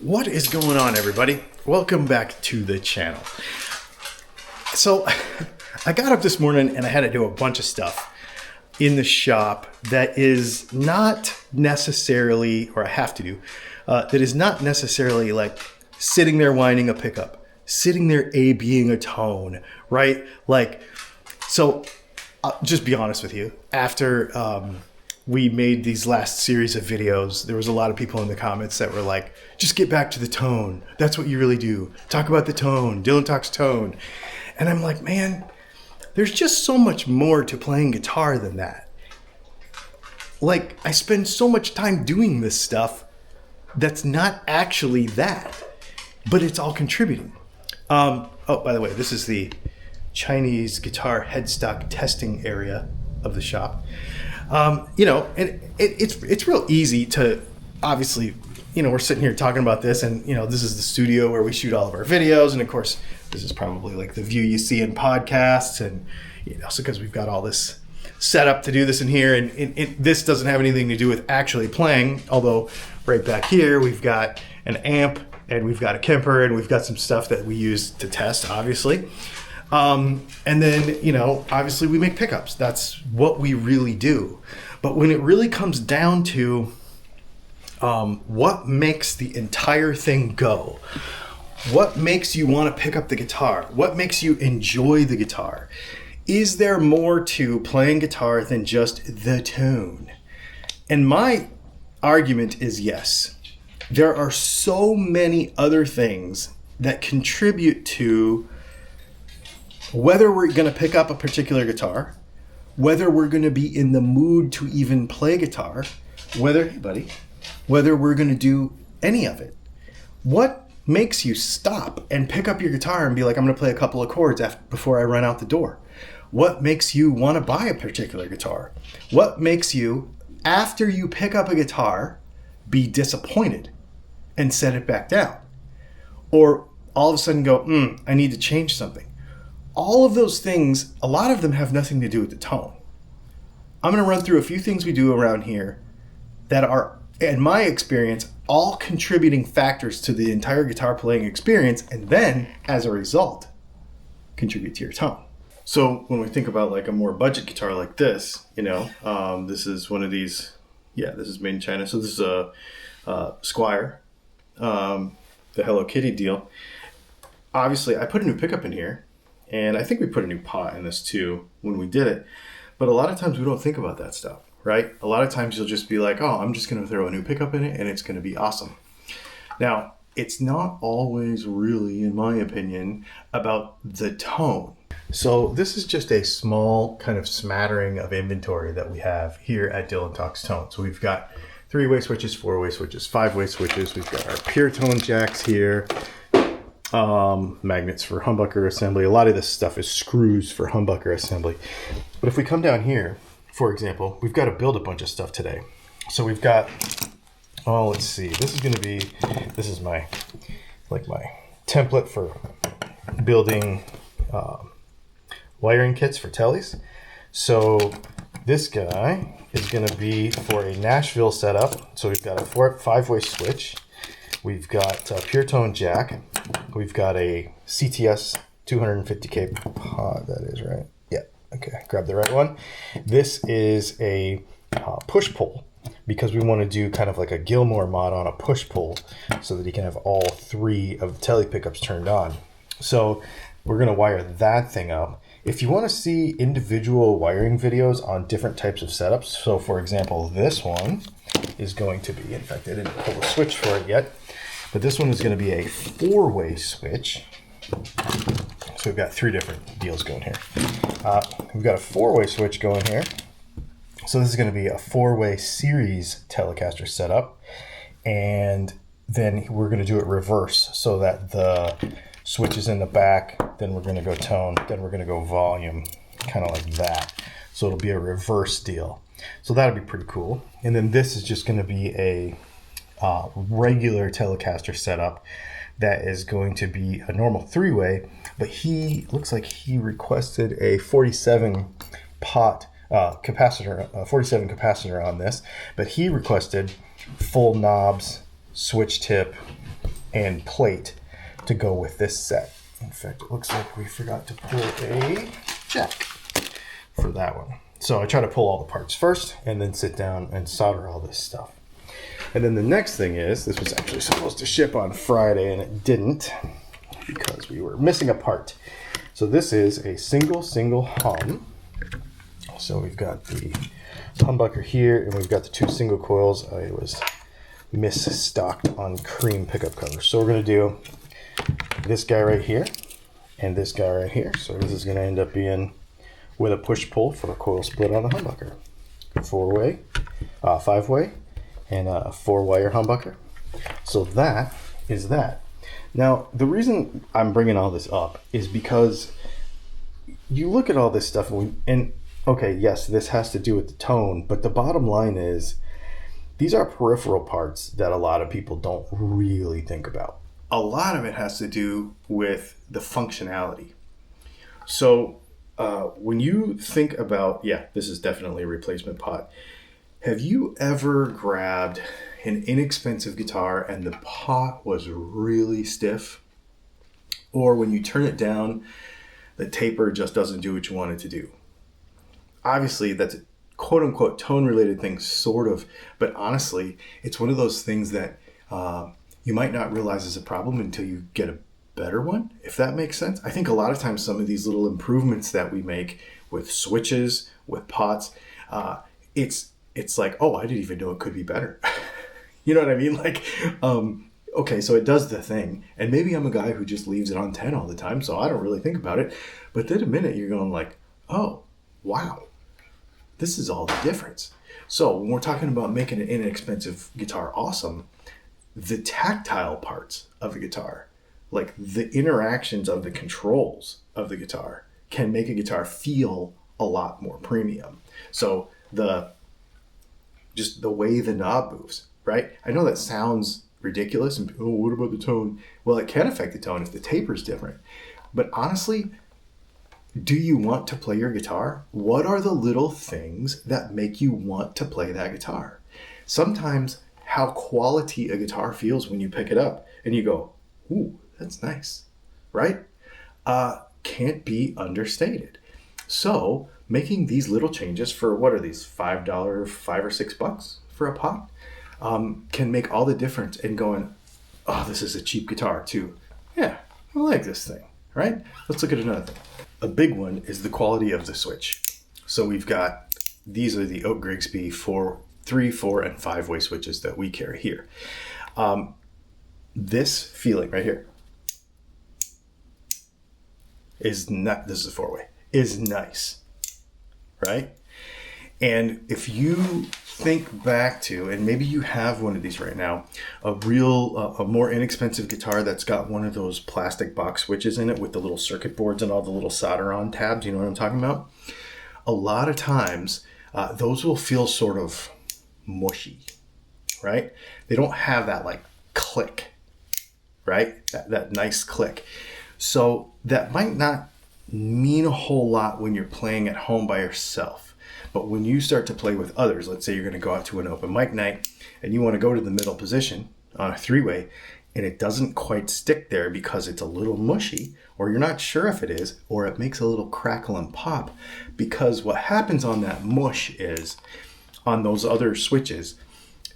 What is going on, everybody? Welcome back to the channel. So I got up this morning and I had to do a bunch of stuff in the shop that is not necessarily, or I have to do, that is not necessarily like sitting there winding a pickup, sitting there A-Bing a tone, right? Like, so I'll just be honest with you. After we made these last series of videos, there was a lot of people in the comments that were like, just get back to the tone. That's what you really do. Talk about the tone. Dylan talks tone. And I'm like, man, there's just so much more to playing guitar than that. Like, I spend so much time doing this stuff that's not actually that, but it's all contributing. Oh, by the way, this is the Chinese guitar headstock testing area of the shop. And it's real easy to, obviously, we're sitting here talking about this, and this is the studio where we shoot all of our videos, and of course this is probably like the view you see in podcasts, and so because we've got all this set up to do this in here, and this doesn't have anything to do with actually playing, although right back here we've got an amp and we've got a Kemper and we've got some stuff that we use to test, obviously. And then, obviously we make pickups. That's what we really do. But when it really comes down to what makes the entire thing go, what makes you want to pick up the guitar, what makes you enjoy the guitar, is there more to playing guitar than just the tone? And my argument is yes. There are so many other things that contribute to whether we're going to pick up a particular guitar, whether we're going to be in the mood to even play guitar, whether we're going to do any of it. What makes you stop and pick up your guitar and be like, I'm going to play a couple of chords before I run out the door? What makes you want to buy a particular guitar? What makes you, after you pick up a guitar, be disappointed and set it back down? Or all of a sudden go, I need to change something. All of those things, a lot of them have nothing to do with the tone. I'm going to run through a few things we do around here that are, in my experience, all contributing factors to the entire guitar playing experience, and then, as a result, contribute to your tone. So when we think about like a more budget guitar like this, this is one of these, this is made in China. So this is a Squire, the Hello Kitty deal. Obviously, I put a new pickup in here. And I think we put a new pot in this too when we did it. But a lot of times we don't think about that stuff, right? A lot of times you'll just be like, oh, I'm just going to throw a new pickup in it and it's going to be awesome. Now, it's not always really, in my opinion, about the tone. So this is just a small kind of smattering of inventory that we have here at Dylan Talks Tone. So we've got 3-way switches, 4-way switches, 5-way switches. We've got our pure tone jacks here. Magnets for humbucker assembly. A lot of this stuff is screws for humbucker assembly. But if we come down here, for example, we've got to build a bunch of stuff today. So we've got, let's see. This is my template for building wiring kits for tellies. So this guy is going to be for a Nashville setup. So we've got a 5-way switch. We've got a pure tone jack. We've got a CTS 250K pod, that is right. Yeah, okay, grab the right one. This is a push-pull because we want to do kind of like a Gilmore mod on a push-pull so that you can have all 3 of the telly pickups turned on. So we're going to wire that thing up. If you want to see individual wiring videos on different types of setups, so for example, this one is going to be, in fact, I didn't pull the switch for it yet, but this one is going to be a 4-way switch. So we've got 3 different deals going here. We've got a 4-way switch going here. So this is going to be a 4-way series Telecaster setup. And then we're going to do it reverse so that the switch is in the back, then we're going to go tone, then we're going to go volume, kind of like that. So it'll be a reverse deal. So that'll be pretty cool. And then this is just going to be a regular Telecaster setup that is going to be a normal 3-way, but he looks like he requested a 47 pot capacitor, 47 capacitor on this, but he requested full knobs, switch tip, and plate to go with this set. In fact, it looks like we forgot to pull a jack for that one. So I try to pull all the parts first and then sit down and solder all this stuff. And then the next thing is, this was actually supposed to ship on Friday and it didn't because we were missing a part. So this is a single hum. So we've got the humbucker here and we've got the 2 single coils. I was misstocked on cream pickup covers. So we're going to do this guy right here and this guy right here. So this is going to end up being with a push-pull for a coil split on the humbucker. 4-way, 5-way, and a 4-wire humbucker. So that is that. Now, the reason I'm bringing all this up is because you look at all this stuff and okay, yes, this has to do with the tone, but the bottom line is these are peripheral parts that a lot of people don't really think about. A lot of it has to do with the functionality. So when you think about, yeah, this is definitely a replacement pot. Have you ever grabbed an inexpensive guitar and the pot was really stiff? Or when you turn it down, the taper just doesn't do what you want it to do? Obviously, that's a quote unquote tone related thing, sort of, but honestly, it's one of those things that you might not realize is a problem until you get a better one, if that makes sense. I think a lot of times some of these little improvements that we make with switches, with pots, it's like, oh, I didn't even know it could be better. You know what I mean? Like, okay, so it does the thing, and maybe I'm a guy who just leaves it on 10 all the time, so I don't really think about it. But then a minute you're going like, oh, wow, this is all the difference. So when we're talking about making an inexpensive guitar awesome, the tactile parts of the guitar, like the interactions of the controls of the guitar, can make a guitar feel a lot more premium. So just the way the knob moves, right? I know that sounds ridiculous and, oh, what about the tone? Well, it can affect the tone if the taper's different. But honestly, do you want to play your guitar? What are the little things that make you want to play that guitar? Sometimes how quality a guitar feels when you pick it up and you go, ooh, that's nice, right? Can't be understated. So making these little changes for, what are these, $5, $5 or $6 for a pot, can make all the difference in going, oh, this is a cheap guitar, to, yeah, I like this thing, right? Let's look at another thing. A big one is the quality of the switch. So we've got, these are the Oak Grigsby 3, 4, and 5-way switches that we carry here. This feeling right here is not, this is a 4-way, is nice, right? And if you think back to, and maybe you have one of these right now, a more inexpensive guitar that's got one of those plastic box switches in it with the little circuit boards and all the little solder on tabs, you know what I'm talking about? A lot of times, those will feel sort of mushy, right? They don't have that like click, right? That nice click. So that might not mean a whole lot when you're playing at home by yourself. But when you start to play with others, let's say you're going to go out to an open mic night and you want to go to the middle position on a 3-way and it doesn't quite stick there because it's a little mushy, or you're not sure if it is, or it makes a little crackle and pop, because what happens on that mush is, on those other switches,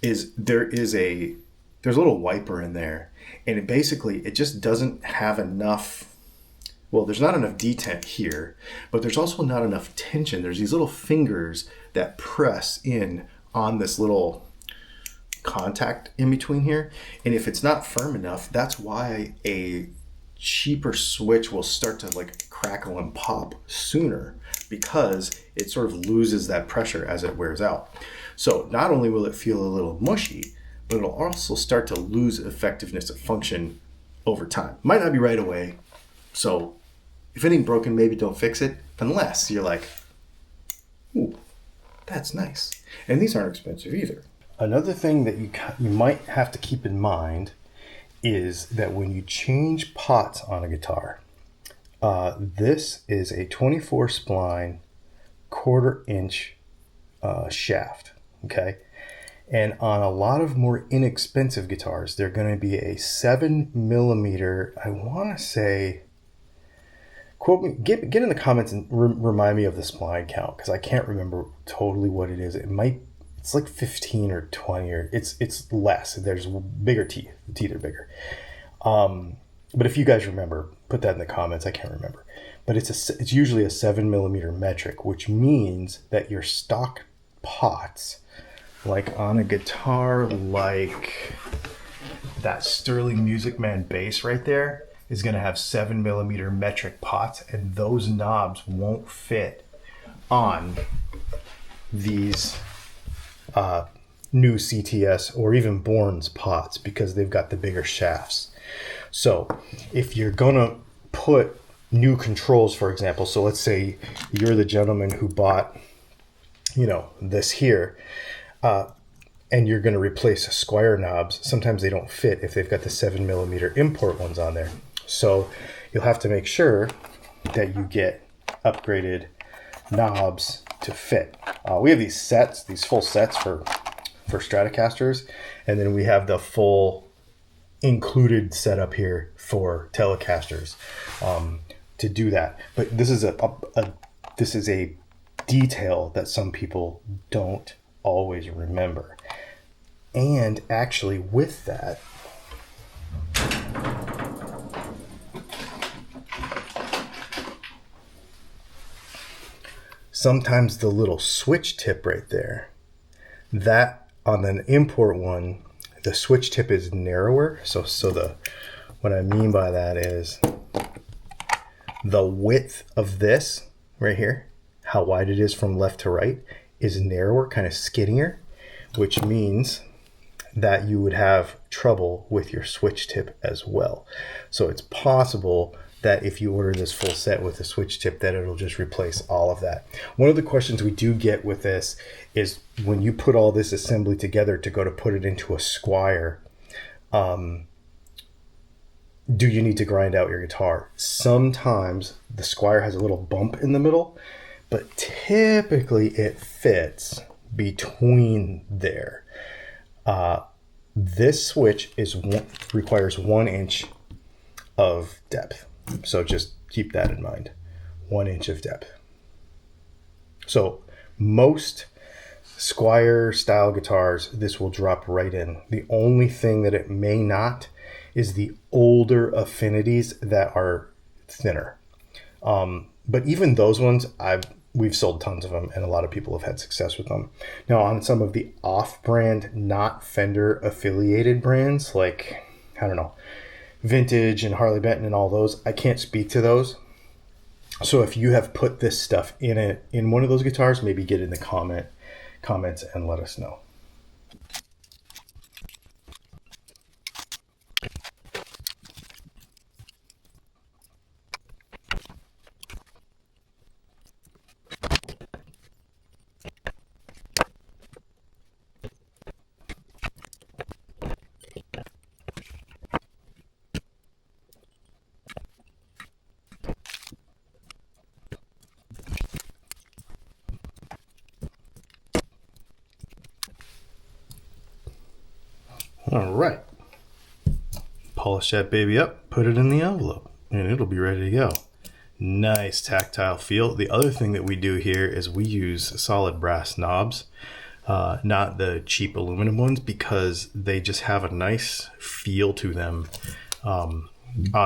is there's a little wiper in there, and it just doesn't have enough. Well, there's not enough detent here, but there's also not enough tension. There's these little fingers that press in on this little contact in between here. And if it's not firm enough, that's why a cheaper switch will start to like crackle and pop sooner, because it sort of loses that pressure as it wears out. So not only will it feel a little mushy, but it'll also start to lose effectiveness of function over time. Might not be right away. So if it ain't broken, maybe don't fix it, unless you're like, ooh, that's nice. And these aren't expensive either. Another thing that you might have to keep in mind is that when you change pots on a guitar, this is a 24 spline, 1/4 inch shaft, okay? And on a lot of more inexpensive guitars, they're going to be a 7mm. I want to say, quote me, get in the comments and remind me of the spline count, because I can't remember totally what it is. It's like 15 or 20, or it's less. There's bigger teeth. The teeth are bigger. But if you guys remember, put that in the comments. I can't remember. But it's usually a 7mm metric, which means that your stock pots, like on a guitar like that Sterling Music Man bass right there, is going to have 7mm metric pots, and those knobs won't fit on these new CTS or even Bourne's pots because they've got the bigger shafts. So if you're going to put new controls, for example, so let's say you're the gentleman who bought, this here, and you're going to replace Squire knobs. Sometimes they don't fit if they've got the 7mm import ones on there. So you'll have to make sure that you get upgraded knobs to fit. We have these full sets for Stratocasters, and then we have the full included setup here for Telecasters to do that. But this is a detail that some people don't always remember. And actually with that, sometimes the little switch tip right there, that on an import one, the switch tip is narrower. So what I mean by that is the width of this right here, how wide it is from left to right, is narrower, kind of skinnier, which means that you would have trouble with your switch tip as well. So it's possible that if you order this full set with a switch tip, that it'll just replace all of that. One of the questions we do get with this is when you put all this assembly together to go to put it into a Squire, do you need to grind out your guitar? Sometimes the Squire has a little bump in the middle, but typically it fits between there. This switch requires 1 inch of depth. So just keep that in mind. 1 inch of depth. So most Squire style guitars, this will drop right in. The only thing that it may not is the older affinities that are thinner. But even those ones, we've sold tons of them, and a lot of people have had success with them. Now, on some of the off-brand, not Fender affiliated brands, like, I don't know, Vintage and Harley Benton and all those, I can't speak to those. So if you have put this stuff in one of those guitars, maybe get in the comments and let us know. All right, polish that baby up, put it in the envelope, and it'll be ready to go. Nice tactile feel. The other thing that we do here is we use solid brass knobs, not the cheap aluminum ones, because they just have a nice feel to them on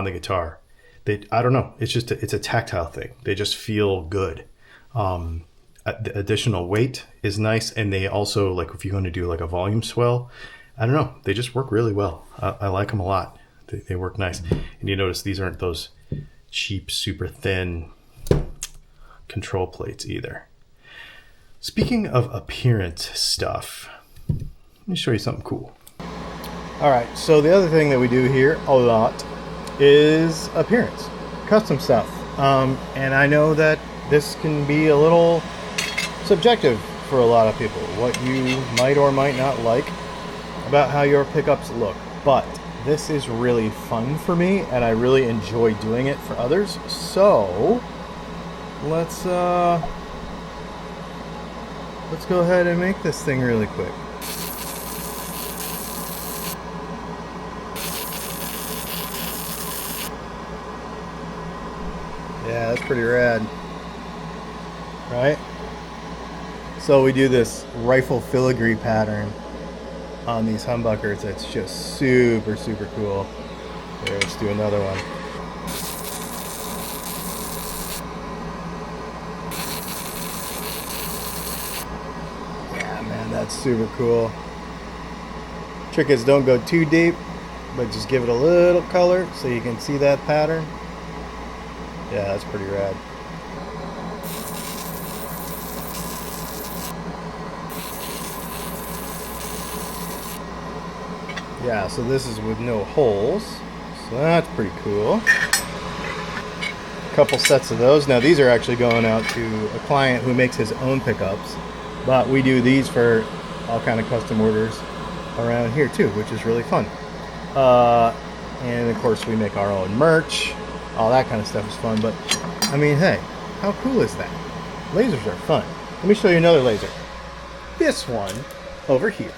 the guitar. I don't know, it's a tactile thing. They just feel good. The additional weight is nice, and they also, like if you're going to do like a volume swell, I don't know, they just work really well. I like them a lot. They work nice. And you notice these aren't those cheap, super thin control plates either. Speaking of appearance stuff, let me show you something cool. All right, so the other thing that we do here a lot is appearance, custom stuff. And I know that this can be a little subjective for a lot of people, what you might or might not like about how your pickups look, but this is really fun for me and I really enjoy doing it for others. So let's go ahead and make this thing really quick. Yeah, that's pretty rad. Right? So we do this rifle filigree pattern on these humbuckers. It's just super, super cool. Here, let's do another one. Yeah, man, that's super cool. Trick is don't go too deep, but just give it a little color so you can see that pattern. Yeah, that's pretty rad. Yeah, so this is with no holes, so that's pretty cool. A couple sets of those. Now these are actually going out to a client who makes his own pickups, but we do these for all kind of custom orders around here too, which is really fun. And of course we make our own merch. All that kind of stuff is fun, but I mean, hey, how cool is that? Lasers are fun. Let me show you another laser. This one over here.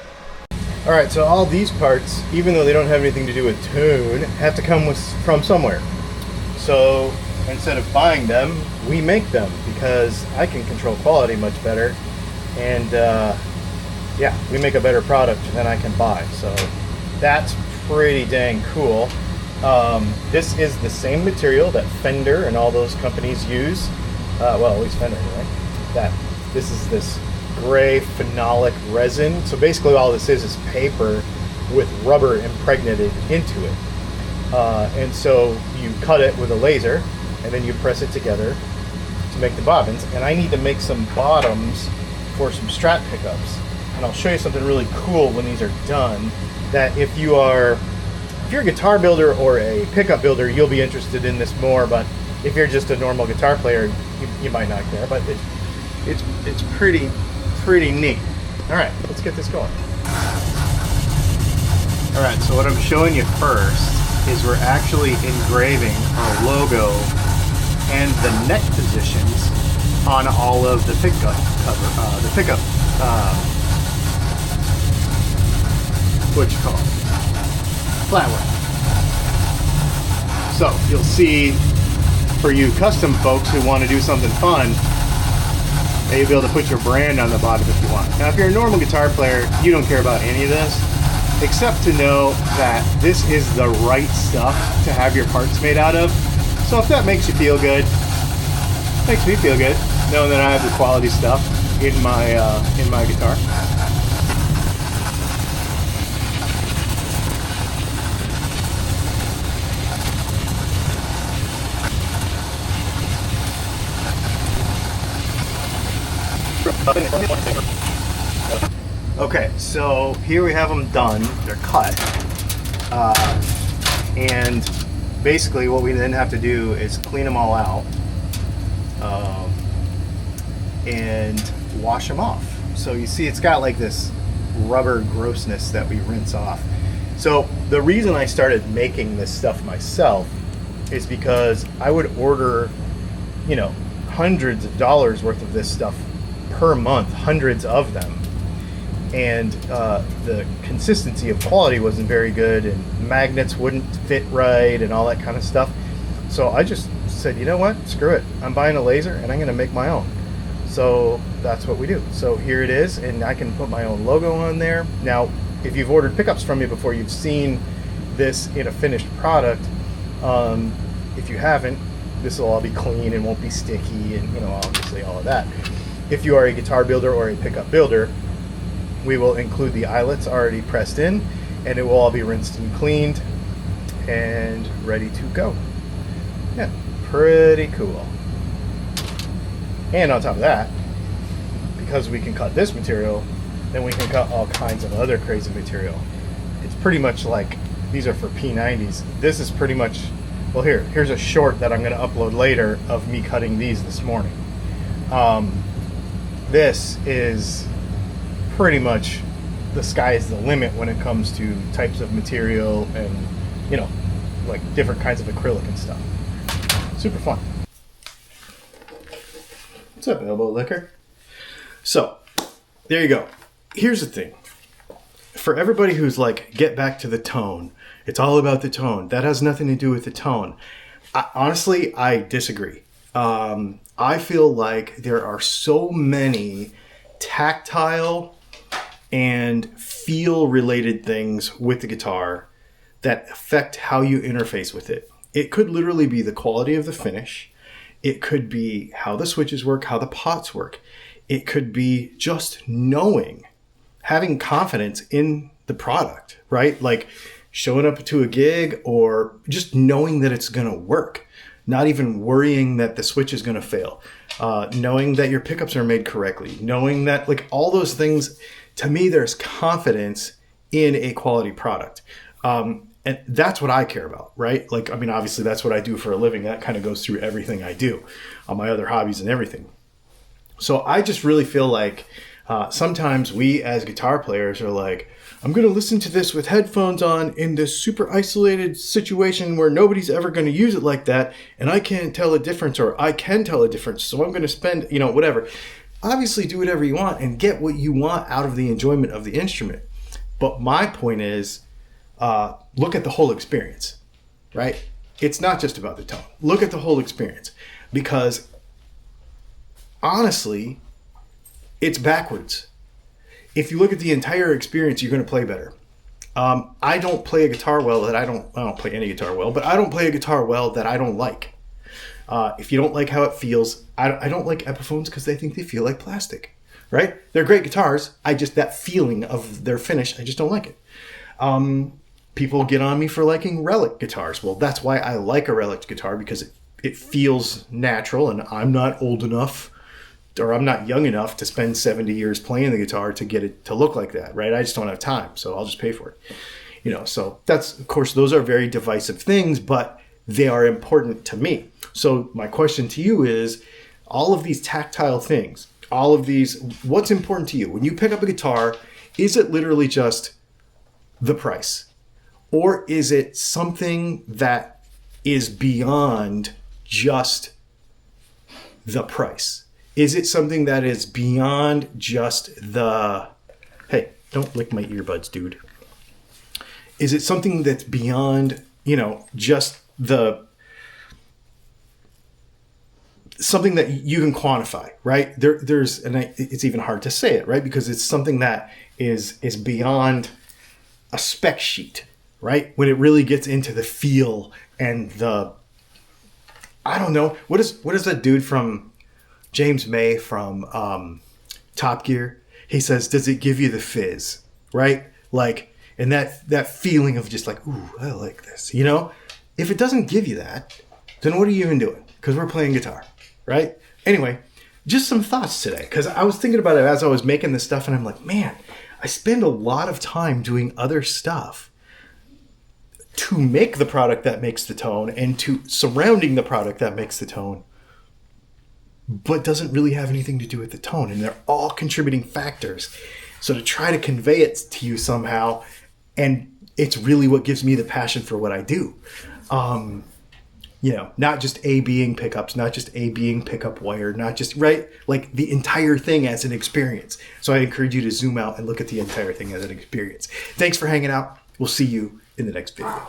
All right, so all these parts, even though they don't have anything to do with tune, have to come from somewhere. So instead of buying them, we make them because I can control quality much better. And yeah, we make a better product than I can buy. So that's pretty dang cool. This is the same material that Fender and all those companies use. Well, at least Fender, right? This is this gray phenolic resin. So basically all this is paper with rubber impregnated into it. And so you cut it with a laser and then you press it together to make the bobbins. And I need to make some bottoms for some Strat pickups. And I'll show you something really cool when these are done, that if you're a guitar builder or a pickup builder, you'll be interested in this more, but if you're just a normal guitar player, you might not care, but it's pretty neat. All right, let's get this going. All right, so what I'm showing you first is we're actually engraving our logo and the neck positions on all of the pickup what you call it, flatware. So you'll see, for you custom folks who want to do something fun, that you'll be able to put your brand on the bottom if you want. Now, if you're a normal guitar player, you don't care about any of this, except to know that this is the right stuff to have your parts made out of. So if that makes you feel good, makes me feel good, knowing that I have the quality stuff in my guitar. Okay, so here we have them done. They're cut, and basically what we then have to do is clean them all out and wash them off. So you see it's got like this rubber grossness that we rinse off. So the reason I started making this stuff myself is because I would order, hundreds of dollars worth of this stuff per month, hundreds of them, and the consistency of quality wasn't very good, and magnets wouldn't fit right and all that kind of stuff. So I just said, you know what, screw it, I'm buying a laser and I'm going to make my own. So that's what we do. So here it is, and I can put my own logo on there. Now, if you've ordered pickups from me before, you've seen this in a finished product. If you haven't, this will all be clean and won't be sticky, and obviously all of that. If you are a guitar builder or a pickup builder, we will include the eyelets already pressed in, and it will all be rinsed and cleaned and ready to go. Yeah, pretty cool. And on top of that, because we can cut this material, then we can cut all kinds of other crazy material. It's pretty much like, these are for P90s. This is pretty much, well, here's a short that I'm going to upload later of me cutting these this morning. This is pretty much, the sky is the limit when it comes to types of material and, like different kinds of acrylic and stuff. Super fun. What's up, elbow liquor? So, there you go. Here's the thing. For everybody who's like, get back to the tone, it's all about the tone. That has nothing to do with the tone. Honestly, I disagree. I feel like there are so many tactile and feel related things with the guitar that affect how you interface with it. It could literally be the quality of the finish. It could be how the switches work, how the pots work. It could be just knowing, having confidence in the product, right? Like showing up to a gig or just knowing that it's going to work. Not even worrying that the switch is going to fail. Knowing that your pickups are made correctly. Knowing that, like, all those things, to me, there's confidence in a quality product. And that's what I care about, right? Like, I mean, obviously that's what I do for a living. That kind of goes through everything I do, on my other hobbies and everything. So I just really feel like sometimes we as guitar players are like, I'm going to listen to this with headphones on in this super isolated situation where nobody's ever going to use it like that. And I can't tell a difference, or I can tell a difference. So I'm going to spend, whatever. Obviously do whatever you want and get what you want out of the enjoyment of the instrument. But my point is, look at the whole experience, right? It's not just about the tone. Look at the whole experience, because honestly, it's backwards. If you look at the entire experience, you're going to play better. I don't play a guitar well that I don't play any guitar well, but I don't play a guitar well that I don't like. If you don't like how it feels, I don't like Epiphones because they think they feel like plastic, right? They're great guitars. That feeling of their finish, I just don't like it. People get on me for liking relic guitars. Well, that's why I like a relic guitar, because it feels natural, and I'm not old enough, or I'm not young enough to spend 70 years playing the guitar to get it to look like that, right? I just don't have time, so I'll just pay for it. So that's, of course, those are very divisive things, but they are important to me. So my question to you is, all of these tactile things, all of these, what's important to you? When you pick up a guitar, is it literally just the price? Or is it something that is beyond just the price? Is it something that is beyond just the, hey, don't lick my earbuds, dude. Is it something that's beyond, just something that you can quantify, right? It's even hard to say it, right? Because it's something that is beyond a spec sheet, right? When it really gets into the feel and I don't know, what is that dude from James May from Top Gear? He says, does it give you the fizz, right? Like, and that feeling of just like, ooh, I like this, If it doesn't give you that, then what are you even doing? Because we're playing guitar, right? Anyway, just some thoughts today, because I was thinking about it as I was making this stuff, and I'm like, man, I spend a lot of time doing other stuff to make the product that makes the tone and to surrounding the product that makes the tone, but doesn't really have anything to do with the tone. And they're all contributing factors. So to try to convey it to you somehow, and it's really what gives me the passion for what I do. Not just A being pickups, not just A being pickup wire, not just, right? Like the entire thing as an experience. So I encourage you to zoom out and look at the entire thing as an experience. Thanks for hanging out. We'll see you in the next video.